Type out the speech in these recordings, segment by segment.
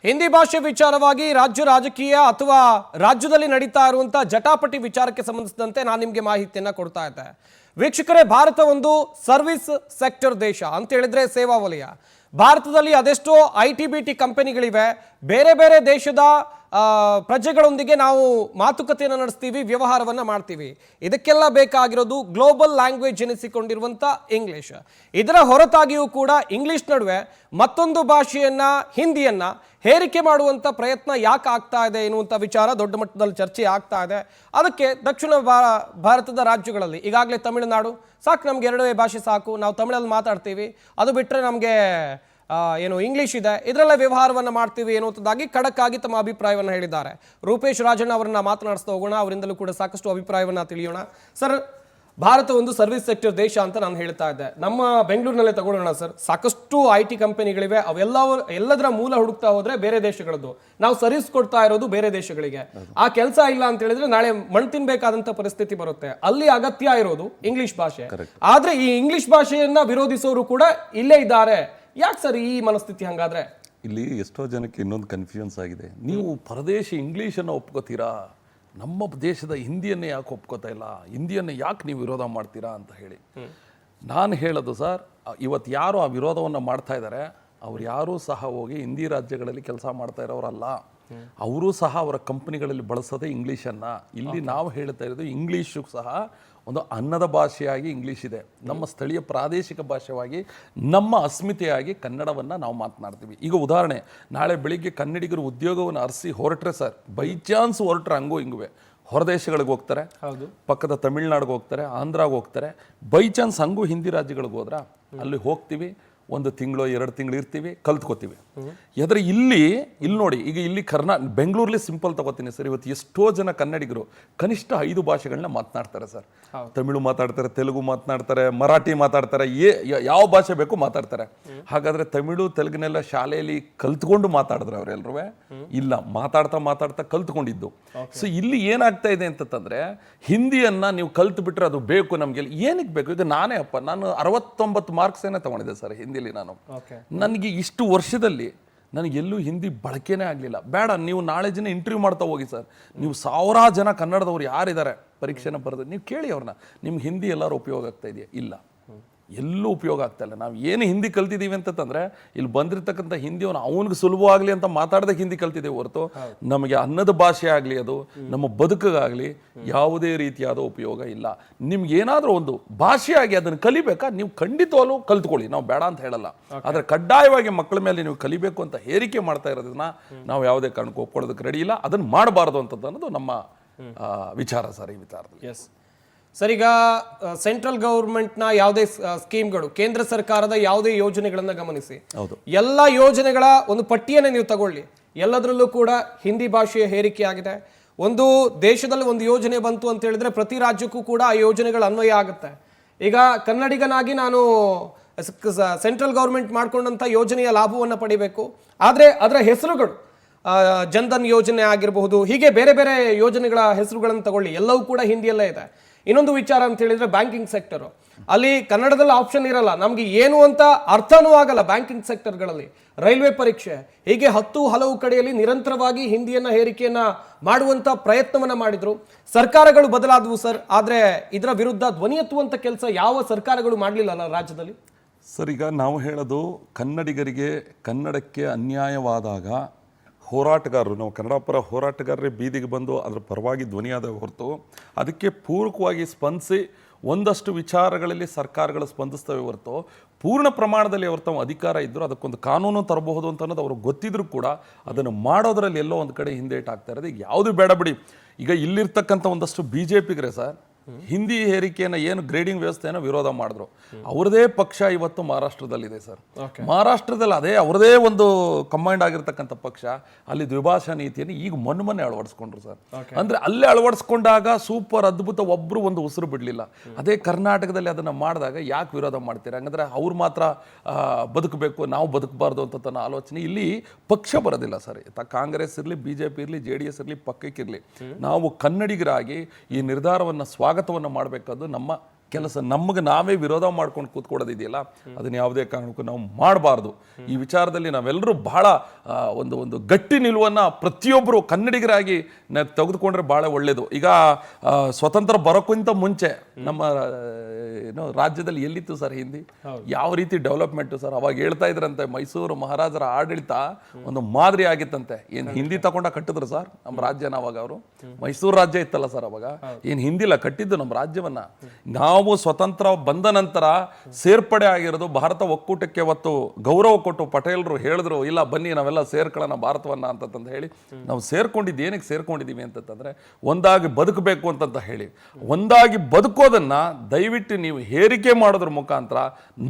ಹಿಂದಿ ಭಾಷೆ ವಿಚಾರವಾಗಿ ರಾಜ್ಯ ರಾಜಕೀಯ ಅಥವಾ ರಾಜ್ಯದಲ್ಲಿ ನಡೀತಾ ಇರುವಂತಹ ಜಟಾಪಟಿ ವಿಚಾರಕ್ಕೆ ಸಂಬಂಧಿಸಿದಂತೆ ನಾನು ನಿಮಗೆ ಮಾಹಿತಿಯನ್ನ ಕೊಡ್ತಾ ಇದ್ದೆ. ವೀಕ್ಷಕರೇ, ಭಾರತ ಒಂದು ಸರ್ವಿಸ್ ಸೆಕ್ಟರ್ ದೇಶ ಅಂತ ಹೇಳಿದ್ರೆ ಸೇವಾ ವಲಯ. ಭಾರತದಲ್ಲಿ ಅದೆಷ್ಟೋ IT-BT ಕಂಪನಿಗಳಿವೆ. ಬೇರೆ ಬೇರೆ ದೇಶದ ಪ್ರಜೆಗಳೊಂದಿಗೆ ನಾವು ಮಾತುಕತೆಯನ್ನು ನಡೆಸ್ತೀವಿ, ವ್ಯವಹಾರವನ್ನು ಮಾಡ್ತೀವಿ. ಇದಕ್ಕೆಲ್ಲ ಬೇಕಾಗಿರೋದು ಗ್ಲೋಬಲ್ ಲ್ಯಾಂಗ್ವೇಜ್ ಎನಿಸಿಕೊಂಡಿರುವಂಥ ಇಂಗ್ಲಿಷ್. ಇದರ ಹೊರತಾಗಿಯೂ ಕೂಡ ಇಂಗ್ಲಿಷ್ ನಡುವೆ ಮತ್ತೊಂದು ಭಾಷೆಯನ್ನ, ಹಿಂದಿಯನ್ನ ಹೇರಿಕೆ ಮಾಡುವಂಥ ಪ್ರಯತ್ನ ಯಾಕೆ ಆಗ್ತಾ ಇದೆ ಎನ್ನುವಂಥ ವಿಚಾರ ದೊಡ್ಡ ಮಟ್ಟದಲ್ಲಿ ಚರ್ಚೆ ಆಗ್ತಾ ಇದೆ. ಅದಕ್ಕೆ ದಕ್ಷಿಣ ಭಾರತದ ರಾಜ್ಯಗಳಲ್ಲಿ ಈಗಾಗಲೇ ತಮಿಳುನಾಡು ಸಾಕು, ನಮ್ಗೆ ಎರಡೇ ಭಾಷೆ ಸಾಕು, ನಾವು ತಮಿಳಲ್ಲಿ ಮಾತಾಡ್ತೀವಿ, ಅದು ಬಿಟ್ಟರೆ ನಮಗೆ ಏನು ಇಂಗ್ಲಿಷ್ ಇದೆ, ಇದರಲ್ಲೇ ವ್ಯವಹಾರವನ್ನು ಮಾಡ್ತೀವಿ ಎನ್ನುವಂಥದ್ದಾಗಿ ಖಡಕ್ ಆಗಿ ತಮ್ಮ ಅಭಿಪ್ರಾಯವನ್ನು ಹೇಳಿದ್ದಾರೆ. ರೂಪೇಶ್ ರಾಜಣ್ಣ ಅವರನ್ನ ಮಾತನಾಡಿಸ್ತಾ ಹೋಗೋಣ, ಅವರಿಂದಲೂ ಕೂಡ ಸಾಕಷ್ಟು ಅಭಿಪ್ರಾಯವನ್ನು ತಿಳಿಯೋಣ. ಸರ್, ಭಾರತ ಒಂದು ಸರ್ವಿಸ್ ಸೆಕ್ಟರ್ ದೇಶ ಅಂತ ನಾನು ಹೇಳ್ತಾ ಇದ್ದೆ. ನಮ್ಮ ಬೆಂಗಳೂರಿನಲ್ಲೇ ತಗೊಳ್ಳೋಣ ಸರ್, ಸಾಕಷ್ಟು IT ಕಂಪನಿಗಳಿವೆ. ಎಲ್ಲದರ ಮೂಲ ಹುಡುಕ್ತಾ ಹೋದ್ರೆ ಬೇರೆ ದೇಶಗಳದ್ದು. ನಾವು ಸರ್ವಿಸ್ ಕೊಡ್ತಾ ಇರೋದು ಬೇರೆ ದೇಶಗಳಿಗೆ. ಆ ಕೆಲಸ ಇಲ್ಲ ಅಂತ ಹೇಳಿದ್ರೆ ನಾಳೆ ಮಣ್ಣು ತಿನ್ಬೇಕಾದಂತ ಪರಿಸ್ಥಿತಿ ಬರುತ್ತೆ. ಅಲ್ಲಿ ಅಗತ್ಯ ಇರೋದು ಇಂಗ್ಲಿಷ್ ಭಾಷೆ. ಆದ್ರೆ ಈ ಇಂಗ್ಲಿಷ್ ಭಾಷೆಯನ್ನ ವಿರೋಧಿಸೋರು ಕೂಡ ಇಲ್ಲೇ ಇದ್ದಾರೆ. ಯಾಕೆ ಸರ್ ಈ ಮನಸ್ಥಿತಿ ಹಂಗಾದ್ರೆ? ಇಲ್ಲಿ ಎಷ್ಟೋ ಜನಕ್ಕೆ ಇನ್ನೊಂದು ಕನ್ಫ್ಯೂಷನ್ಸ್ ಆಗಿದೆ. ನೀವು ಪರದೇಶಿ ಇಂಗ್ಲೀಷನ್ನು ಒಪ್ಕೋತೀರಾ, ನಮ್ಮ ದೇಶದ ಹಿಂದಿಯನ್ನೇ ಯಾಕೆ ಒಪ್ಕೋತಾ ಇಲ್ಲ, ಹಿಂದಿಯನ್ನು ಯಾಕೆ ನೀವು ವಿರೋಧ ಮಾಡ್ತೀರಾ ಅಂತ ಹೇಳಿ ನಾನು ಹೇಳೋದು ಸರ್, ಇವತ್ತು ಯಾರು ಆ ವಿರೋಧವನ್ನು ಮಾಡ್ತಾ ಇದ್ದಾರೆ ಅವ್ರು ಯಾರೂ ಸಹ ಹೋಗಿ ಹಿಂದಿ ರಾಜ್ಯಗಳಲ್ಲಿ ಕೆಲಸ ಮಾಡ್ತಾ ಇರೋರಲ್ಲ. ಅವರು ಸಹ ಅವರ ಕಂಪನಿಗಳಲ್ಲಿ ಬಳಸೋದೇ ಇಂಗ್ಲೀಷನ್ನು. ಇಲ್ಲಿ ನಾವು ಹೇಳ್ತಾ ಇರೋದು ಇಂಗ್ಲೀಷು ಸಹ ಒಂದು ಅನ್ನದ ಭಾಷೆಯಾಗಿ ಇಂಗ್ಲೀಷ್ ಇದೆ. ನಮ್ಮ ಸ್ಥಳೀಯ ಪ್ರಾದೇಶಿಕ ಭಾಷೆಯಾಗಿ ನಮ್ಮ ಅಸ್ಮಿತೆಯಾಗಿ ಕನ್ನಡವನ್ನು ನಾವು ಮಾತನಾಡ್ತೀವಿ. ಈಗ ಉದಾಹರಣೆ, ನಾಳೆ ಬೆಳಿಗ್ಗೆ ಕನ್ನಡಿಗರು ಉದ್ಯೋಗವನ್ನು ಅರಸಿ ಹೊರಟ್ರೆ ಸರ್, ಬೈ ಚಾನ್ಸ್ ಹೊರಟ್ರೆ ಹಂಗೂ ಹಿಂಗುವೆ ಹೊರದೇಶಗಳಿಗೆ ಹೋಗ್ತಾರೆ, ಪಕ್ಕದ ತಮಿಳ್ನಾಡಿಗೆ ಹೋಗ್ತಾರೆ, ಆಂಧ್ರಾಗೆ ಹೋಗ್ತಾರೆ. ಬೈ ಚಾನ್ಸ್ ಹಂಗೂ ಹಿಂದಿ ರಾಜ್ಯಗಳಿಗೆ ಹೋದ್ರೆ ಅಲ್ಲಿ ಹೋಗ್ತೀವಿ, 1 ತಿಂಗಳು 2 ತಿಂಗಳು ಇರ್ತೀವಿ, ಕಲ್ತ್ಕೋತೀವಿ. ಯಾದ್ರೆ ಇಲ್ಲಿ ನೋಡಿ, ಈಗ ಇಲ್ಲಿ ಬೆಂಗಳೂರಲ್ಲಿ ಸಿಂಪಲ್ ತಗೋತೀನಿ ಸರ್, ಇವತ್ತು ಎಷ್ಟೋ ಜನ ಕನ್ನಡಿಗರು ಕನಿಷ್ಠ 5 ಭಾಷೆಗಳನ್ನ ಮಾತನಾಡ್ತಾರೆ ಸರ್. ತಮಿಳು ಮಾತಾಡ್ತಾರೆ, ತೆಲುಗು ಮಾತನಾಡ್ತಾರೆ, ಮರಾಠಿ ಮಾತಾಡ್ತಾರೆ, ಯಾವ ಭಾಷೆ ಬೇಕು ಮಾತಾಡ್ತಾರೆ. ಹಾಗಾದ್ರೆ ತಮಿಳು ತೆಲುಗಿನೆಲ್ಲ ಶಾಲೆಯಲ್ಲಿ ಕಲ್ತ್ಕೊಂಡು ಮಾತಾಡಿದ್ರೆ ಅವರೆಲ್ಲರೂ ಇಲ್ಲ, ಮಾತಾಡ್ತಾ ಕಲ್ತ್ಕೊಂಡಿದ್ದು. ಸೊ ಇಲ್ಲಿ ಏನಾಗ್ತಾ ಇದೆ ಅಂತಂದ್ರೆ, ಹಿಂದಿಯನ್ನ ನೀವು ಕಲ್ತು ಬಿಟ್ರೆ ಅದು ಬೇಕು ನಮ್ಗೆ. ಏನಕ್ಕೆ ಬೇಕು? ಈಗ ನಾನು 69 ಮಾರ್ಕ್ಸ್ ಏನೇ ತಗೊಂಡಿದ್ದೆ ಸರ್ ಹಿಂದಿಲಿ. ನನಗೆ ಇಷ್ಟು ವರ್ಷದಲ್ಲಿ ನನಗೆಲ್ಲೂ ಹಿಂದಿ ಬಳಕೆನೇ ಆಗಲಿಲ್ಲ. ಬೇಡ, ನೀವು ನಾಳೆ ಜನ ಇಂಟರ್ವ್ಯೂ ಮಾಡ್ತಾ ಹೋಗಿ ಸರ್, ನೀವು 1000 ಜನ ಕನ್ನಡದವ್ರು ಯಾರಿದ್ದಾರೆ ಪರೀಕ್ಷೆನ ಬರೆದು ನೀವು ಕೇಳಿ ಅವ್ರನ್ನ, ನಿಮ್ಗೆ ಹಿಂದಿ ಎಲ್ಲರೂ ಉಪಯೋಗ ಆಗ್ತಾ ಇದೆಯಾ? ಇಲ್ಲ, ಎಲ್ಲೂ ಉಪಯೋಗ ಆಗ್ತಾ ಇಲ್ಲ. ನಾವು ಏನು ಹಿಂದಿ ಕಲ್ತಿದ್ದೀವಿ ಅಂತಂದ್ರೆ, ಇಲ್ಲಿ ಬಂದಿರತಕ್ಕಂಥ ಹಿಂದಿಯವನು ಅವನಿಗೆ ಸುಲಭವಾಗಲಿ ಅಂತ ಮಾತಾಡೋದಕ್ಕೆ ಹಿಂದಿ ಕಲ್ತಿದ್ದೇವೆ ಹೊರತು ನಮಗೆ ಅನ್ನದ ಭಾಷೆ ಆಗಲಿ, ಅದು ನಮ್ಮ ಬದುಕಿಗಾಗಲಿ ಯಾವುದೇ ರೀತಿಯಾದ ಉಪಯೋಗ ಇಲ್ಲ. ನಿಮ್ಗೆ ಏನಾದರೂ ಒಂದು ಭಾಷೆಯಾಗಿ ಅದನ್ನು ಕಲಿಬೇಕಾ, ನೀವು ಖಂಡಿತವಾಗ್ಲೂ ಕಲ್ತ್ಕೊಳ್ಳಿ, ನಾವು ಬೇಡ ಅಂತ ಹೇಳಲ್ಲ. ಆದರೆ ಕಡ್ಡಾಯವಾಗಿ ಮಕ್ಕಳ ಮೇಲೆ ನೀವು ಕಲಿಬೇಕು ಅಂತ ಹೇರಿಕೆ ಮಾಡ್ತಾ ಇರೋದನ್ನ ನಾವು ಯಾವುದೇ ಕಾರಣಕ್ಕೂ ಒಪ್ಕೊಳ್ಳೋದಕ್ಕೆ ರೆಡಿ ಇಲ್ಲ. ಅದನ್ನು ಮಾಡಬಾರ್ದು ಅಂತದ್ದು ಅನ್ನೋದು ನಮ್ಮ ವಿಚಾರ ಸರ್ ಈ ವಿಚಾರದಲ್ಲಿ. ಎಸ್ ಸರ್, ಈಗ ಸೆಂಟ್ರಲ್ ಗವರ್ಮೆಂಟ್ನ ಯಾವುದೇ ಸ್ಕೀಮ್ಗಳು, ಕೇಂದ್ರ ಸರ್ಕಾರದ ಯಾವುದೇ ಯೋಜನೆಗಳನ್ನು ಗಮನಿಸಿ, ಎಲ್ಲ ಯೋಜನೆಗಳ ಒಂದು ಪಟ್ಟಿಯನ್ನೇ ನೀವು ತಗೊಳ್ಳಿ, ಎಲ್ಲದರಲ್ಲೂ ಕೂಡ ಹಿಂದಿ ಭಾಷೆಯ ಹೇರಿಕೆ ಆಗಿದೆ. ಒಂದು ದೇಶದಲ್ಲಿ ಒಂದು ಯೋಜನೆ ಬಂತು ಅಂತ ಹೇಳಿದ್ರೆ ಪ್ರತಿ ರಾಜ್ಯಕ್ಕೂ ಕೂಡ ಆ ಯೋಜನೆಗಳ ಅನ್ವಯ ಆಗುತ್ತೆ. ಈಗ ಕನ್ನಡಿಗನಾಗಿ ನಾನು ಸೆಂಟ್ರಲ್ ಗವರ್ಮೆಂಟ್ ಮಾಡ್ಕೊಂಡಂಥ ಯೋಜನೆಯ ಲಾಭವನ್ನು ಪಡಿಬೇಕು, ಆದರೆ ಅದರ ಹೆಸರುಗಳು ಜನ್ಧನ್ ಯೋಜನೆ ಆಗಿರಬಹುದು, ಹೀಗೆ ಬೇರೆ ಬೇರೆ ಯೋಜನೆಗಳ ಹೆಸರುಗಳನ್ನು ತಗೊಳ್ಳಿ, ಎಲ್ಲವೂ ಕೂಡ ಹಿಂದಿಯಲ್ಲೇ ಇದೆ. ಇನ್ನೊಂದು ವಿಚಾರ ಅಂತ ಹೇಳಿದ್ರೆ ಬ್ಯಾಂಕಿಂಗ್ ಸೆಕ್ಟರ್, ಅಲ್ಲಿ ಕನ್ನಡದಲ್ಲಿ ಆಪ್ಷನ್ ಇರಲ್ಲ, ನಮ್ಗೆ ಏನು ಅಂತ ಅರ್ಥನೂ ಆಗಲ್ಲ ಬ್ಯಾಂಕಿಂಗ್ ಸೆಕ್ಟರ್ಗಳಲ್ಲಿ. ರೈಲ್ವೆ ಪರೀಕ್ಷೆ, ಹೀಗೆ ಹಲವು ಕಡೆಯಲ್ಲಿ ನಿರಂತರವಾಗಿ ಹಿಂದಿಯನ್ನ ಹೇರಿಕೆಯನ್ನ ಮಾಡುವಂತ ಪ್ರಯತ್ನವನ್ನ ಮಾಡಿದ್ರು. ಸರ್ಕಾರಗಳು ಬದಲಾದವು ಸರ್, ಆದ್ರೆ ಇದರ ವಿರುದ್ಧ ಧ್ವನಿ ಎತ್ತುವಂತ ಕೆಲಸ ಯಾವ ಸರ್ಕಾರಗಳು ಮಾಡಲಿಲ್ಲ ರಾಜ್ಯದಲ್ಲಿ. ಸರ್, ಈಗ ನಾವು ಹೇಳೋದು ಕನ್ನಡಿಗರಿಗೆ ಕನ್ನಡಕ್ಕೆ ಅನ್ಯಾಯವಾದಾಗ ಹೋರಾಟಗಾರರು, ನಾವು ಕನ್ನಡ ಪರ ಹೋರಾಟಗಾರರೇ ಬೀದಿಗೆ ಬಂದು ಅದರ ಪರವಾಗಿ ಧ್ವನಿಯಾದ ಹೊರತು ಅದಕ್ಕೆ ಪೂರಕವಾಗಿ ಸ್ಪಂದಿಸಿ ಒಂದಷ್ಟು ವಿಚಾರಗಳಲ್ಲಿ ಸರ್ಕಾರಗಳು ಸ್ಪಂದಿಸ್ತವೆ ಹೊರತು ಪೂರ್ಣ ಪ್ರಮಾಣದಲ್ಲಿ ಅವ್ರ ತಮ್ಮ ಅಧಿಕಾರ ಇದ್ದರೂ ಅದಕ್ಕೊಂದು ಕಾನೂನು ತರಬಹುದು ಅಂತ ಅನ್ನೋದು ಅವ್ರಿಗೆ ಗೊತ್ತಿದ್ರು ಕೂಡ ಅದನ್ನು ಮಾಡೋದ್ರಲ್ಲಿ ಎಲ್ಲೋ ಒಂದು ಕಡೆ ಹಿಂದೇಟ್ ಆಗ್ತಾ ಇರೋದು. ಈಗ ಯಾವುದು ಬೇಡ ಬಿಡಿ, ಈಗ ಇಲ್ಲಿರ್ತಕ್ಕಂಥ ಒಂದಷ್ಟು BJPಗರೇ ಸರ್ ಹಿಂದಿ ಹೇರಿಕೆಯನ್ನು ಏನು ಗ್ರೇಡಿಂಗ್ ವ್ಯವಸ್ಥೆಯನ್ನು ವಿರೋಧ ಮಾಡಿದ್ರು. ಅವ್ರದೇ ಪಕ್ಷ ಇವತ್ತು ಮಹಾರಾಷ್ಟ್ರದಲ್ಲಿದೆ ಸರ್. ಮಹಾರಾಷ್ಟ್ರದಲ್ಲಿ ಅದೇ ಅವ್ರದೇ ಒಂದು ಕಂಬೈಂಡ್ ಆಗಿರ್ತಕ್ಕಂಥ ಪಕ್ಷ ಅಲ್ಲಿ ದ್ವಿಭಾಷಾ ನೀತಿಯನ್ನು ಈಗ ಮೊನ್ನೆ ಅಳವಡಿಸ್ಕೊಂಡ್ರು ಸರ್. ಅಂದ್ರೆ ಅಲ್ಲೇ ಅಳವಡಿಸ್ಕೊಂಡಾಗ ಸೂಪರ್ ಅದ್ಭುತ, ಒಬ್ರು ಒಂದು ಉಸಿರು ಬಿಡಲಿಲ್ಲ. ಅದೇ ಕರ್ನಾಟಕದಲ್ಲಿ ಅದನ್ನು ಮಾಡಿದಾಗ ಯಾಕೆ ವಿರೋಧ ಮಾಡ್ತೀರಾ? ಹಂಗಂದ್ರೆ ಅವ್ರು ಮಾತ್ರ ಬದುಕಬೇಕು, ನಾವು ಬದುಕಬಾರ್ದು ಅಂತ ತನ್ನ ಆಲೋಚನೆ. ಇಲ್ಲಿ ಪಕ್ಷ ಬರೋದಿಲ್ಲ ಸರ್, ಕಾಂಗ್ರೆಸ್ ಇರಲಿ, BJP ಇರಲಿ, JDS ಇರಲಿ, ಪಕ್ಕಕ್ಕಿರಲಿ, ನಾವು ಕನ್ನಡಿಗರಾಗಿ ಈ ನಿರ್ಧಾರವನ್ನು ಸ್ವಾಗತವನ್ನು ಮಾಡಬೇಕಾದ್ದು ನಮ್ಮ ಕೆಲಸ ನಮಗೆ ನಾವೇ ವಿರೋಧ ಮಾಡ್ಕೊಂಡು ಕೂತ್ಕೊಡೋದಿದೆಯಲ್ಲ ಅದನ್ನ ಯಾವುದೇ ಕಾರಣಕ್ಕೂ ನಾವು ಮಾಡಬಾರ್ದು. ಈ ವಿಚಾರದಲ್ಲಿ ನಾವೆಲ್ಲರೂ ಬಹಳ ಒಂದು ಗಟ್ಟಿ ನಿಲುವನ್ನು ಪ್ರತಿಯೊಬ್ಬರು ಕನ್ನಡಿಗರಾಗಿ ತೆಗೆದುಕೊಂಡ್ರೆ ಬಹಳ ಒಳ್ಳೆಯದು. ಈಗ ಸ್ವತಂತ್ರ ಬರೋಕ್ಕಿಂತ ಮುಂಚೆ ನಮ್ಮ ರಾಜ್ಯದಲ್ಲಿ ಎಲ್ಲಿತ್ತು ಸರ್ ಹಿಂದಿ, ಯಾವ ರೀತಿ ಡೆವಲಪ್ಮೆಂಟು ಸರ್? ಅವಾಗ ಹೇಳ್ತಾ ಇದ್ರಂತೆ ಮೈಸೂರು ಮಹಾರಾಜರ ಆಡಳಿತ ಒಂದು ಮಾದರಿ ಆಗಿತ್ತಂತೆ. ಏನು ಹಿಂದಿ ತಗೊಂಡ ಕಟ್ಟಿದ್ರು ಸರ್ ನಮ್ಮ ರಾಜ್ಯನ? ಅವಾಗ ಅವರು ಮೈಸೂರು ರಾಜ್ಯ ಇತ್ತಲ್ಲ ಸರ್ ಅವಾಗ, ಏನು ಹಿಂದಿಲ್ಲ ಕಟ್ಟಿದ್ದು ನಮ್ಮ ರಾಜ್ಯವನ್ನ. ನಾವು ಸ್ವತಂತ್ರ ಬಂದ ನಂತರ ಸೇರ್ಪಡೆ ಆಗಿರೋದು ಭಾರತ ಒಕ್ಕೂಟಕ್ಕೆ ಅವತ್ತು ಗೌರವ ಕೊಟ್ಟು ಪಟೇಲರು ಹೇಳಿದ್ರು, ಇಲ್ಲ ಬನ್ನಿ ನಾವೆಲ್ಲ ಸೇರ್ಕೊಳ್ಳೋಣ ಭಾರತವನ್ನ ಅಂತಂದು ಹೇಳಿ ನಾವು ಸೇರ್ಕೊಂಡಿದ್ದು. ಏನಕ್ಕೆ ಸೇರ್ಕೊಂಡಿದ್ದೀವಿ ಅಂತಂದ್ರೆ ಒಂದಾಗಿ ಬದುಕಬೇಕು ಅಂತಂತ ಹೇಳಿ. ಒಂದಾಗಿ ಬದುಕೋದನ್ನ ದಯವಿಟ್ಟು ನೀವು ಹೇರಿಕೆ ಮಾಡೋದ್ರ ಮುಖಾಂತರ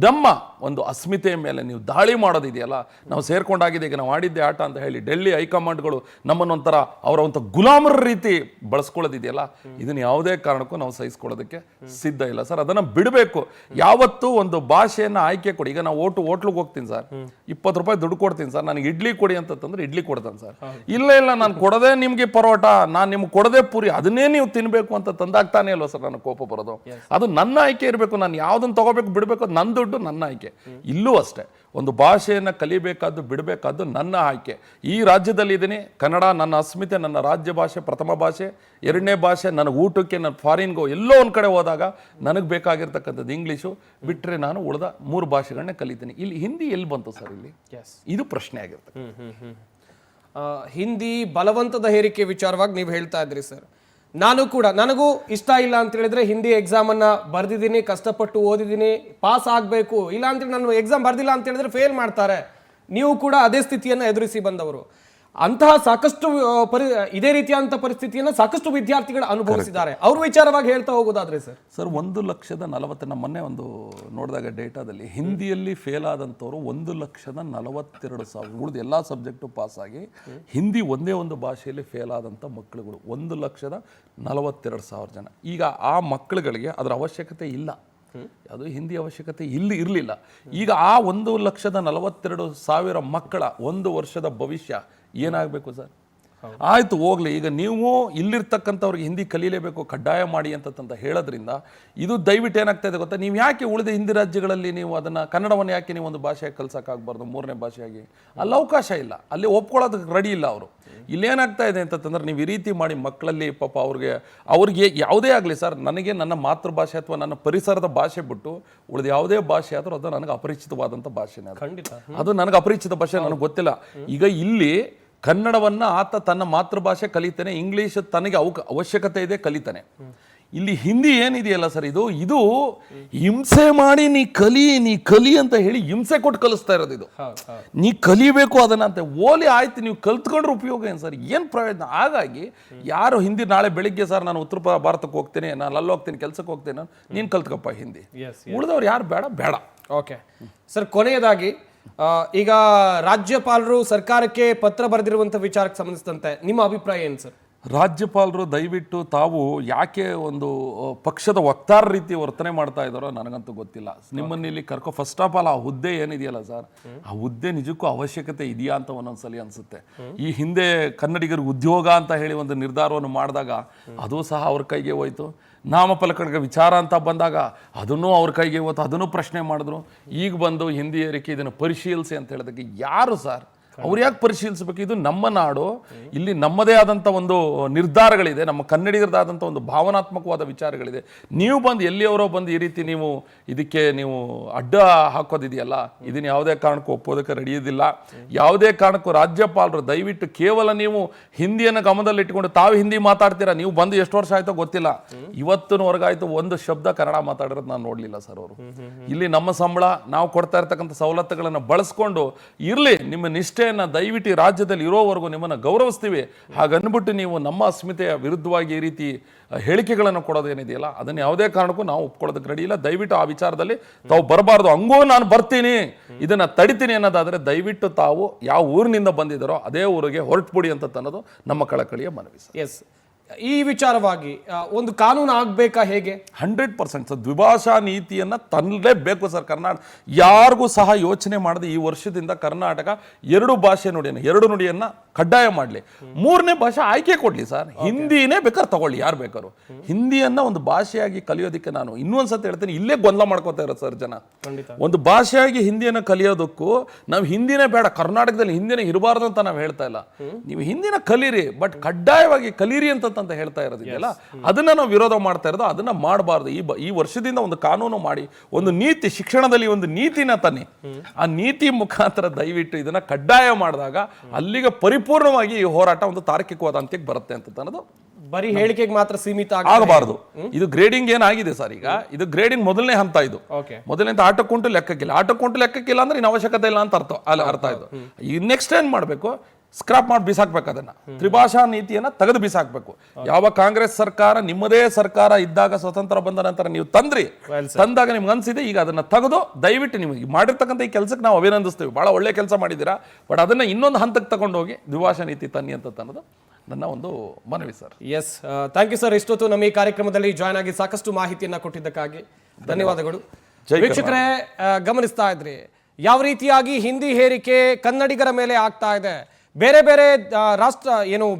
ನಮ್ಮ ಒಂದು ಅಸ್ಮಿತೆಯ ಮೇಲೆ ನೀವು ದಾಳಿ ಮಾಡೋದಿದೆಯಲ್ಲ, ನಾವು ಸೇರ್ಕೊಂಡಾಗಿದೆ ಈಗ ನಾವು ಆಡಿದ್ದೆ ಆಟ ಅಂತ ಹೇಳಿ ಡೆಲ್ಲಿ ಹೈಕಮಾಂಡ್ಗಳು ನಮ್ಮನ್ನೊಂಥರ ಅವರ ಒಂದು ಗುಲಾಮರ ರೀತಿ ಬಳಸ್ಕೊಳ್ಳೋದಿದೆಯಲ್ಲ, ಇದನ್ನ ಯಾವುದೇ ಕಾರಣಕ್ಕೂ ನಾವು ಸಹಿಸ್ಕೊಳ್ಳೋದಕ್ಕೆ ಸಿದ್ಧ ಇಲ್ಲ ಸರ್. ಅದನ್ನ ಬಿಡಬೇಕು. ಯಾವತ್ತೂ ಒಂದು ಭಾಷೆಯನ್ನ ಆಯ್ಕೆ ಕೊಡಿ. ಈಗ ನಾವು ಹೋಟ್ಲಿಗೆ ಹೋಗ್ತೀನಿ ಸರ್, 20 ರೂಪಾಯಿ ದುಡ್ಡು ಕೊಡ್ತೀನಿ ಸರ್, ನನಗೆ ಇಡ್ಲಿ ಕೊಡಿ ಅಂತಂದ್ರೆ ಇಡ್ಲಿ ಕೊಡ್ತಾನೆ ಸರ್. ಇಲ್ಲ ನಾನು ಕೊಡದೆ ನಿಮ್ಗೆ ಪರೋಟ, ನಾನು ನಿಮ್ಗೆ ಕೊಡದೆ ಪೂರಿ, ಅದನ್ನೇ ನೀವು ತಿನ್ಬೇಕು ಅಂತ ತಂದಾಗ್ತಾನೆ ಅಲ್ವಾ ಸರ್ ನನಗೆ ಕೋಪ ಬರೋದು. ಅದು ನನ್ನ ಆಯ್ಕೆ ಇರಬೇಕು. ನಾನು ಯಾವ್ದನ್ನ ತಗೋಬೇಕು ಬಿಡಬೇಕು, ನನ್ನ ದುಡ್ಡು ನನ್ನ ಆಯ್ಕೆ. ಇಲ್ಲೂ ಅಷ್ಟೇ, ಒಂದು ಭಾಷೆಯನ್ನು ಕಲಿಬೇಕಾದ್ದು ಬಿಡಬೇಕಾದ್ದು ನನ್ನ ಆಯ್ಕೆ. ಈ ರಾಜ್ಯದಲ್ಲಿ ಇದ್ದೀನಿ, ಕನ್ನಡ ನನ್ನ ಅಸ್ಮಿತೆ, ನನ್ನ ರಾಜ್ಯ ಭಾಷೆ, ಪ್ರಥಮ ಭಾಷೆ. ಎರಡನೇ ಭಾಷೆ ನನಗೆ ಊಟಕ್ಕೆ, ನನ್ನ ಫಾರಿನ್ಗೋ ಎಲ್ಲೋ ಒಂದು ಕಡೆ ಹೋದಾಗ ನನಗೆ ಬೇಕಾಗಿರ್ತಕ್ಕಂಥದ್ದು ಇಂಗ್ಲೀಷು. ಬಿಟ್ಟರೆ ನಾನು ಉಳಿದ 3 ಭಾಷೆಗಳನ್ನೇ ಕಲಿತೀನಿ. ಇಲ್ಲಿ ಹಿಂದಿ ಎಲ್ಲಿ ಬಂತು ಸರ್? ಇಲ್ಲಿ ಇದು ಪ್ರಶ್ನೆ ಆಗಿರ್ತದೆ. ಹಿಂದಿ ಬಲವಂತದ ಹೇರಿಕೆ ವಿಚಾರವಾಗಿ ನೀವು ಹೇಳ್ತಾ ಇದ್ರಿ ಸರ್. ನನಗೂ ಇಷ್ಟ ಇಲ್ಲ ಅಂತ ಹೇಳಿದ್ರೆ ಹಿಂದಿ ಎಕ್ಸಾಮ್ ಅನ್ನ ಬರ್ದಿದ್ದೀನಿ, ಕಷ್ಟಪಟ್ಟು ಓದಿದ್ದೀನಿ, ಪಾಸ್ ಆಗಬೇಕು. ಇಲ್ಲ ಅಂತೇಳಿ ನಾನು ಎಕ್ಸಾಮ್ ಬರ್ದಿಲ್ಲ ಅಂತ ಹೇಳಿದ್ರೆ ಫೇಲ್ ಮಾಡ್ತಾರೆ. ನೀವು ಕೂಡ ಅದೇ ಸ್ಥಿತಿಯನ್ನು ಎದುರಿಸಿ ಬಂದವರು. ಅಂತಹ ಸಾಕಷ್ಟು ಇದೇ ರೀತಿಯಾದಂಥ ಪರಿಸ್ಥಿತಿಯನ್ನು ಸಾಕಷ್ಟು ವಿದ್ಯಾರ್ಥಿಗಳು ಅನುಭವಿಸಿದ್ದಾರೆ. ಅವ್ರ ವಿಚಾರವಾಗಿ ಹೇಳ್ತಾ ಹೋಗೋದಾದ್ರೆ ಸರ್ 1,40,000 ನಮ್ಮ ಮೊನ್ನೆ ಒಂದು ನೋಡಿದಾಗ ಡೇಟಾದಲ್ಲಿ ಹಿಂದಿಯಲ್ಲಿ ಫೇಲ್ ಆದಂಥವ್ರು 1,42,000. ಉಳಿದ ಎಲ್ಲ ಸಬ್ಜೆಕ್ಟು ಪಾಸ್ ಆಗಿ ಹಿಂದಿ ಒಂದೇ ಒಂದು ಭಾಷೆಯಲ್ಲಿ ಫೇಲ್ ಆದಂಥ ಮಕ್ಕಳುಗಳು 1,42,000 ಜನ. ಈಗ ಆ ಮಕ್ಕಳುಗಳಿಗೆ ಅದರ ಅವಶ್ಯಕತೆ ಇಲ್ಲ, ಅದು ಹಿಂದಿ ಅವಶ್ಯಕತೆ ಇಲ್ಲಿ ಇರಲಿಲ್ಲ. ಈಗ ಆ 1,42,000 ಮಕ್ಕಳ 1 ವರ್ಷದ ಭವಿಷ್ಯ ಏನಾಗಬೇಕು ಸರ್? ಆಯ್ತು ಹೋಗ್ಲಿ, ಈಗ ನೀವು ಇಲ್ಲಿರ್ತಕ್ಕಂಥವ್ರಿಗೆ ಹಿಂದಿ ಕಲೀಲೇಬೇಕು, ಕಡ್ಡಾಯ ಮಾಡಿ ಅಂತ ಹೇಳೋದ್ರಿಂದ ಇದು ದಯವಿಟ್ಟು ಏನಾಗ್ತಾ ಇದೆ ಗೊತ್ತಾ? ನೀವು ಯಾಕೆ ಉಳಿದ ಹಿಂದಿ ರಾಜ್ಯಗಳಲ್ಲಿ ನೀವು ಅದನ್ನು ಕನ್ನಡವನ್ನು ಯಾಕೆ ನೀವು ಒಂದು ಭಾಷೆಯಾಗಿ ಕಲ್ಸೋಕ್ಕಾಗಬಾರ್ದು? 3ನೇ ಭಾಷೆಯಾಗಿ ಅಲ್ಲಿ ಅವಕಾಶ ಇಲ್ಲ, ಅಲ್ಲಿ ಒಪ್ಕೊಳ್ಳೋದಕ್ಕೆ ರೆಡಿ ಇಲ್ಲ ಅವರು. ಇಲ್ಲೇನಾಗ್ತಾ ಇದೆ ಅಂತಂದ್ರೆ ನೀವು ಈ ರೀತಿ ಮಾಡಿ ಮಕ್ಕಳಲ್ಲಿ ಪಾಪ ಅವ್ರಿಗೆ ಯಾವುದೇ ಆಗಲಿ ಸರ್, ನನಗೆ ನನ್ನ ಮಾತೃಭಾಷೆ ಅಥವಾ ನನ್ನ ಪರಿಸರದ ಭಾಷೆ ಬಿಟ್ಟು ಉಳಿದ ಯಾವುದೇ ಭಾಷೆ ಆದರೂ ಅದು ನನಗೆ ಅಪರಿಚಿತವಾದಂಥ ಭಾಷೆನೇ. ಖಂಡಿತ ಅದು ನನಗೆ ಅಪರಿಚಿತ ಭಾಷೆ, ನನಗೆ ಗೊತ್ತಿಲ್ಲ. ಈಗ ಇಲ್ಲಿ ಕನ್ನಡವನ್ನು ಆತ ತನ್ನ ಮಾತೃಭಾಷೆ ಕಲಿತಾನೆ, ಇಂಗ್ಲೀಷ್ ತನಗೆ ಅವಶ್ಯಕತೆ ಇದೆ ಕಲಿತಾನೆ. ಇಲ್ಲಿ ಹಿಂದಿ ಏನಿದೆಯಲ್ಲ ಸರ್, ಇದು ಹಿಂಸೆ ಮಾಡಿ ನೀ ಕಲಿ ಅಂತ ಹೇಳಿ ಹಿಂಸೆ ಕೊಟ್ಟು ಕಲಿಸ್ತಾ ಇರೋದು. ಇದು ನೀ ಕಲಿಬೇಕು ಅದನ್ನ ಅಂತ ಓಲಿ ಆಯ್ತು, ನೀವು ಕಲ್ತ್ಕೊಂಡ್ರೆ ಉಪಯೋಗ ಏನು ಸರ್? ಏನು ಪ್ರಯೋಜನ? ಹಾಗಾಗಿ ಯಾರು ಹಿಂದಿ ನಾಳೆ ಬೆಳಿಗ್ಗೆ ಸರ್ ನಾನು ಉತ್ತರ ಭಾರತಕ್ಕೆ ಹೋಗ್ತೇನೆ, ನಾನು ಅಲ್ಲಿ ಹೋಗ್ತೀನಿ ಕೆಲಸಕ್ಕೆ ಹೋಗ್ತೇನೆ, ನೀನು ಕಲ್ತ್ಕಪ್ಪ ಹಿಂದಿ. ಉಳಿದವ್ರು ಯಾರು ಬೇಡ. ಓಕೆ ಸರ್, ಕೊನೆಯದಾಗಿ ಈಗ ರಾಜ್ಯಪಾಲರು ಸರ್ಕಾರಕ್ಕೆ ಪತ್ರ ಬರೆದಿರುವಂಥ ವಿಚಾರಕ್ಕೆ ಸಂಬಂಧಿಸಿದಂತೆ ನಿಮ್ಮ ಅಭಿಪ್ರಾಯ ಏನು ಸರ್? ರಾಜ್ಯಪಾಲರು ದಯವಿಟ್ಟು ತಾವು ಯಾಕೆ ಒಂದು ಪಕ್ಷದ ವಕ್ತಾರ ರೀತಿ ವರ್ತನೆ ಮಾಡ್ತಾ ಇದ್ದಾರೋ ನನಗಂತೂ ಗೊತ್ತಿಲ್ಲ. ನಿಮ್ಮನ್ನು ಇಲ್ಲಿ ಫಸ್ಟ್ ಆಫ್ ಆಲ್ ಆ ಹುದ್ದೆ ಏನಿದೆಯಲ್ಲ ಸರ್, ಆ ಹುದ್ದೆ ನಿಜಕ್ಕೂ ಅವಶ್ಯಕತೆ ಇದೆಯಾ ಅಂತ ಒಂದೊಂದ್ಸಲಿ ಅನ್ಸುತ್ತೆ. ಈ ಹಿಂದೆ ಕನ್ನಡಿಗರಿಗೆ ಉದ್ಯೋಗ ಅಂತ ಹೇಳಿ ಒಂದು ನಿರ್ಧಾರವನ್ನು ಮಾಡಿದಾಗ ಅದು ಸಹ ಅವ್ರ ಕೈಗೆ ಹೋಯ್ತು. ನಾಮಫಲಕಗಳಿಗೆ ವಿಚಾರ ಅಂತ ಬಂದಾಗ ಅದನ್ನು ಅವ್ರ ಕೈಗೆ ಹೋಯ್ತು, ಅದನ್ನು ಪ್ರಶ್ನೆ ಮಾಡಿದ್ರು. ಈಗ ಬಂದು ಹಿಂದಿ ಏರಿಕೆ ಇದನ್ನು ಪರಿಶೀಲಿಸಿ ಅಂತ ಹೇಳಿದಕ್ಕೆ ಯಾರು ಸರ್? ಅವ್ರು ಯಾಕೆ ಪರಿಶೀಲಿಸಬೇಕು? ಇದು ನಮ್ಮ ನಾಡು, ಇಲ್ಲಿ ನಮ್ಮದೇ ಆದಂಥ ಒಂದು ನಿರ್ಧಾರಗಳಿದೆ, ನಮ್ಮ ಕನ್ನಡಿಗರದಾದಂಥ ಒಂದು ಭಾವನಾತ್ಮಕವಾದ ವಿಚಾರಗಳಿದೆ. ನೀವು ಬಂದು ಎಲ್ಲಿಯವರೋ ಬಂದು ಈ ರೀತಿ ಇದಕ್ಕೆ ನೀವು ಅಡ್ಡ ಹಾಕೋದಿದೆಯಲ್ಲ, ಇದನ್ನು ಯಾವುದೇ ಕಾರಣಕ್ಕೂ ಒಪ್ಪೋದಕ್ಕೆ ರೆಡಿಯೋದಿಲ್ಲ. ಯಾವುದೇ ಕಾರಣಕ್ಕೂ ರಾಜ್ಯಪಾಲರು ದಯವಿಟ್ಟು ಕೇವಲ ನೀವು ಹಿಂದಿಯನ್ನು ಗಮನದಲ್ಲಿಟ್ಟುಕೊಂಡು ತಾವು ಹಿಂದಿ ಮಾತಾಡ್ತೀರಾ, ನೀವು ಬಂದು ಎಷ್ಟು ವರ್ಷ ಆಯ್ತೋ ಗೊತ್ತಿಲ್ಲ, ಇವತ್ತಿನವರೆಗಾಯ್ತು ಒಂದು ಶಬ್ದ ಕನ್ನಡ ಮಾತಾಡಿರೋದು ನಾನು ನೋಡಲಿಲ್ಲ ಸರ್. ಅವರು ಇಲ್ಲಿ ನಮ್ಮ ಸಂಬಳ, ನಾವು ಕೊಡ್ತಾ ಇರ್ತಕ್ಕಂಥ ಸವಲತ್ತುಗಳನ್ನು ಬಳಸ್ಕೊಂಡು ಇರಲಿ, ನಿಮ್ಮ ನಿಷ್ಠೆ ದಯವಿಟ್ಟು ರಾಜ್ಯದಲ್ಲಿ ಇರೋವರೆಗೂ ನಿಮ್ಮನ್ನು ಗೌರವಿಸ್ತೀವಿ, ಹಾಗನ್ಬಿಟ್ಟು ನೀವು ನಮ್ಮ ಅಸ್ಮಿತೆಯ ವಿರುದ್ಧವಾಗಿ ಈ ರೀತಿ ಹೇಳಿಕೆಗಳನ್ನು ಕೊಡೋದೇನಿದೆಯಲ್ಲ ಅದನ್ನು ಯಾವುದೇ ಕಾರಣಕ್ಕೂ ನಾವು ಒಪ್ಕೊಳ್ಳೋದಕ್ಕೆ ರೆಡಿ ಇಲ್ಲ. ದಯವಿಟ್ಟು ಆ ವಿಚಾರದಲ್ಲಿ ತಾವು ಬರಬಾರ್ದು. ಹಂಗೂ ನಾನು ಬರ್ತೀನಿ, ಇದನ್ನು ತಡಿತೀನಿ ಅನ್ನೋದಾದರೆ ದಯವಿಟ್ಟು ತಾವು ಯಾವ ಊರಿನಿಂದ ಬಂದಿದ್ದಾರೋ ಅದೇ ಊರಿಗೆ ಹೊರಟುಬಿಡಿ ಅಂತ ಅನ್ನೋದು ನಮ್ಮ ಕಳಕಳಿಯ ಮನವಿ ಸರ್. ಎಸ್, ಈ ವಿಚಾರವಾಗಿ ಒಂದು ಕಾನೂನು ಆಗಬೇಕಾ? ಹೇಗೆ? 100% ಸರ್, ದ್ವಿಭಾಷಾ ನೀತಿಯನ್ನು ತನ್ನಲೇಬೇಕು ಸರ್. ಕರ್ನಾಟಕ ಯಾರಿಗೂ ಸಹ ಯೋಚನೆ ಮಾಡದೆ ಈ ವರ್ಷದಿಂದ ಕರ್ನಾಟಕ 2 ಭಾಷೆ ನುಡಿಯನ್ನು ಕಡ್ಡಾಯ ಮಾಡಲಿ. ಮೂರನೇ ಭಾಷೆ ಆಯ್ಕೆ ಕೊಡ್ಲಿ ಸರ್, ಹಿಂದಿನೇ ಬೇಕಾದ್ರೆ ತಗೊಳ್ಳಿ ಯಾರು ಬೇಕಾದ್ರು. ಹಿಂದಿಯನ್ನ ಒಂದು ಭಾಷೆಯಾಗಿ ಕಲಿಯೋದಕ್ಕೆ ನಾನು ಇನ್ನೊಂದ್ಸತಿ ಹೇಳ್ತೀನಿ, ಇಲ್ಲೇ ಗೊಂದಲ ಮಾಡ್ಕೋತಾ ಇರೋ ಸರ್ ಜನ. ಒಂದು ಭಾಷೆಯಾಗಿ ಹಿಂದಿಯನ್ನು ಕಲಿಯೋದಕ್ಕೂ ನಾವು ಹಿಂದಿನೇ ಬೇಡ, ಕರ್ನಾಟಕದಲ್ಲಿ ಹಿಂದಿನೇ ಇರಬಾರ್ದು ಅಂತ ನಾವು ಹೇಳ್ತಾ ಇಲ್ಲ. ನೀವು ಹಿಂದಿನ ಕಲೀರಿ, ಬಟ್ ಕಡ್ಡಾಯವಾಗಿ ಕಲೀರಿ ಅಂತ ಹೇಳ್ತಾ ಇರೋದಿಲ್ಲ. ಅದನ್ನ ನಾವು ವಿರೋಧ ಮಾಡ್ತಾ ಇರೋದು, ಅದನ್ನ ಮಾಡಬಾರ್ದು. ಈ ವರ್ಷದಿಂದ ಒಂದು ಕಾನೂನು ಮಾಡಿ, ಒಂದು ನೀತಿ, ಶಿಕ್ಷಣದಲ್ಲಿ ಒಂದು ನೀತಿನ ತನ್ನಿ. ಆ ನೀತಿ ಮುಖಾಂತರ ದಯವಿಟ್ಟು ಇದನ್ನ ಕಡ್ಡಾಯ ಮಾಡಿದಾಗ ಅಲ್ಲಿಗೆ ಪರಿಪೂರ್ಣವಾಗಿ ಈ ಹೋರಾಟ ಒಂದು ತಾರ್ಕಿಕವಾದ ಅಂತ್ಯಕ್ಕೆ ಬರುತ್ತೆ ಅಂತ ಅನ್ನೋದು. ಬರೀ ಹೇಳಿಕೆಗೆ ಮಾತ್ರ ಸೀಮಿತ ಆಗಬಾರದು. ಇದು ಗ್ರೇಡಿಂಗ್ ಏನಾಗಿದೆ ಸರ್, ಈಗ ಇದು ಗ್ರೇಡಿಂಗ್ ಮೊದಲನೇ ಹಂತ. ಇದು ಮೊದಲನೇ ಆಟಕ್ಕುಂಟು ಲೆಕ್ಕಕ್ಕಿಲ್ಲ. ಆಟಕ್ಕುಂಟು ಲೆಕ್ಕಕ್ಕಿಲ್ಲ ಅಂದ್ರೆ ಇನ್ನು ಅವಶ್ಯಕತೆ ಇಲ್ಲ ಅಂತ ಅರ್ಥ ಇದು. ಈ ನೆಕ್ಸ್ಟ್ ಏನ್ ಮಾಡ್ಬೇಕು, ಸ್ಕ್ರಾಪ್ ಮಾಡಿ ಬಿಸಾಕ್ಬೇಕು. ಅದನ್ನ ತ್ರಿಭಾಷಾ ನೀತಿಯನ್ನ ತೆಗೆದು ಬಿಸಾಕ್ಬೇಕು. ಯಾವ ಕಾಂಗ್ರೆಸ್ ಸರ್ಕಾರ ನಿಮ್ಮದೇ ಸರ್ಕಾರ ಇದ್ದಾಗ, ಸ್ವತಂತ್ರ ಬಂದ ನಂತರ ನೀವು ತಂದಾಗ ನಿಮ್ಗೆ ಅನ್ಸಿದೆ, ಈಗ ಅದನ್ನ ತೆಗೆದು ದಯವಿಟ್ಟು ನಿಮಗೆ ಮಾಡಿರ್ತಕ್ಕಂಥ ಈ ಕೆಲಸಕ್ಕೆ ನಾವು ಅಭಿನಂದಿಸ್ತೇವೆ. ಬಹಳ ಒಳ್ಳೆ ಕೆಲಸ ಮಾಡಿದ್ದೀರಾ, ಬಟ್ ಅದನ್ನ ಇನ್ನೊಂದು ಹಂತಕ್ಕೆ ತಗೊಂಡೋಗಿ ದ್ವಿಭಾಷಾ ನೀತಿ ತನ್ನಿ ಅಂತ ಅನ್ನೋದು ನನ್ನ ಒಂದು ಮನವಿ sir. Yes, thank you sir. ಇಷ್ಟೊತ್ತು ನಮ್ಮ ಈ ಕಾರ್ಯಕ್ರಮದಲ್ಲಿ ಜಾಯ್ನ್ ಆಗಿ ಸಾಕಷ್ಟು ಮಾಹಿತಿಯನ್ನ ಕೊಟ್ಟಿದ್ದಕ್ಕಾಗಿ ಧನ್ಯವಾದಗಳು. ವೀಕ್ಷಕರೇ, ಗಮನಿಸ್ತಾ ಇದ್ರಿ ಯಾವ ರೀತಿಯಾಗಿ ಹಿಂದಿ ಹೇರಿಕೆ ಕನ್ನಡಿಗರ ಮೇಲೆ ಆಗ್ತಾ ಇದೆ. ಬೇರೆ ಬೇರೆ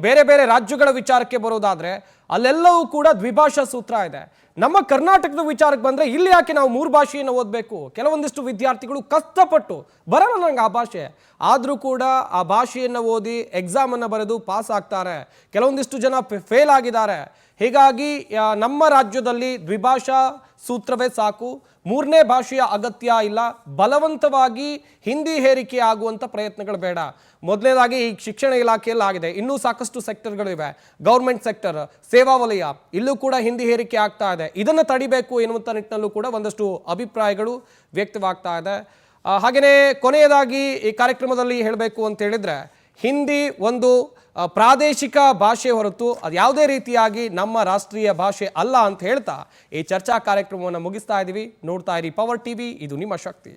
ಬೇರೆ ಬೇರೆ ರಾಜ್ಯಗಳ ವಿಚಾರಕ್ಕೆ ಬರೋದಾದ್ರೆ ಅಲ್ಲೆಲ್ಲವೂ ಕೂಡ ದ್ವಿಭಾಷಾ ಸೂತ್ರ ಇದೆ. ನಮ್ಮ ಕರ್ನಾಟಕದ ವಿಚಾರಕ್ಕೆ ಬಂದ್ರೆ ಇಲ್ಲಿ ಯಾಕೆ ನಾವು 3 ಭಾಷೆಯನ್ನು ಓದಬೇಕು? ಕೆಲವೊಂದಿಷ್ಟು ವಿದ್ಯಾರ್ಥಿಗಳು ಕಷ್ಟಪಟ್ಟು ಬರಲ್ಲ ನಂಗೆ ಆ ಭಾಷೆ, ಆದರೂ ಕೂಡ ಆ ಭಾಷೆಯನ್ನು ಓದಿ ಎಕ್ಸಾಮನ್ನು ಬರೆದು ಪಾಸ್ ಆಗ್ತಾರೆ. ಕೆಲವೊಂದಿಷ್ಟು ಜನ ಫೇಲ್ ಆಗಿದ್ದಾರೆ. ಹೀಗಾಗಿ ನಮ್ಮ ರಾಜ್ಯದಲ್ಲಿ ದ್ವಿಭಾಷಾ ಸೂತ್ರವೇ ಸಾಕು, 3ನೇ ಭಾಷೆಯ ಅಗತ್ಯ ಇಲ್ಲ. ಬಲವಂತವಾಗಿ ಹಿಂದಿ ಹೇರಿಕೆ ಆಗುವಂಥ ಪ್ರಯತ್ನಗಳು ಬೇಡ. ಮೊದಲನೇದಾಗಿ ಈ ಶಿಕ್ಷಣ ಇಲಾಖೆಯಲ್ಲಿ ಆಗಿದೆ, ಇನ್ನೂ ಸಾಕಷ್ಟು ಸೆಕ್ಟರ್ಗಳಿವೆ. ಗೌರ್ಮೆಂಟ್ ಸೆಕ್ಟರ್, ಸೇವಾ ವಲಯ, ಇಲ್ಲೂ ಕೂಡ ಹಿಂದಿ ಹೇರಿಕೆ ಆಗ್ತಾ ಇದೆ. ಇದನ್ನು ತಡಿಬೇಕು ಎನ್ನುವಂಥ ನಿಟ್ಟಿನಲ್ಲೂ ಕೂಡ ಒಂದಷ್ಟು ಅಭಿಪ್ರಾಯಗಳು ವ್ಯಕ್ತವಾಗ್ತಾ ಇದೆ. ಹಾಗೆಯೇ ಕೊನೆಯದಾಗಿ ಈ ಕಾರ್ಯಕ್ರಮದಲ್ಲಿ ಹೇಳಬೇಕು ಅಂತ ಹೇಳಿದ್ರೆ, ಹಿಂದಿ ಒಂದು ಪ್ರಾದೇಶಿಕ ಭಾಷೆ ಹೊರತು ಅದು ಯಾವುದೇ ರೀತಿಯಾಗಿ ನಮ್ಮ ರಾಷ್ಟ್ರೀಯ ಭಾಷೆ ಅಲ್ಲ ಅಂತ ಹೇಳ್ತಾ ಈ ಚರ್ಚಾ ಕಾರ್ಯಕ್ರಮವನ್ನು ಮುಗಿಸ್ತಾ ಇದ್ದೀವಿ. ನೋಡ್ತಾ ಇರಿ ಪವರ್ ಟಿವಿ, ಇದು ನಿಮ್ಮ ಶಕ್ತಿ.